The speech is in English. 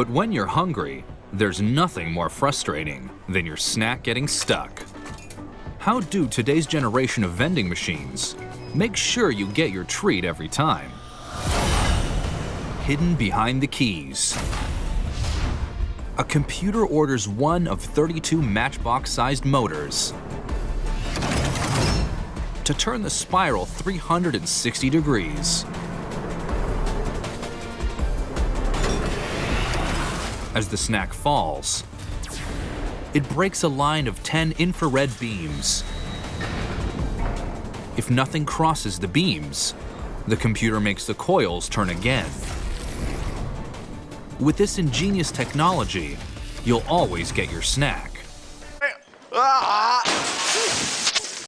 But when you're hungry, there's nothing more frustrating than your snack getting stuck. How do today's generation of vending machines make sure you get your treat every time? Hidden behind the keys. A computer orders one of 32 matchbox-sized motors to turn the spiral 360 degrees. As the snack falls, it breaks a line of 10 infrared beams. If nothing crosses the beams, the computer makes the coils turn again. With this ingenious technology, you'll always get your snack.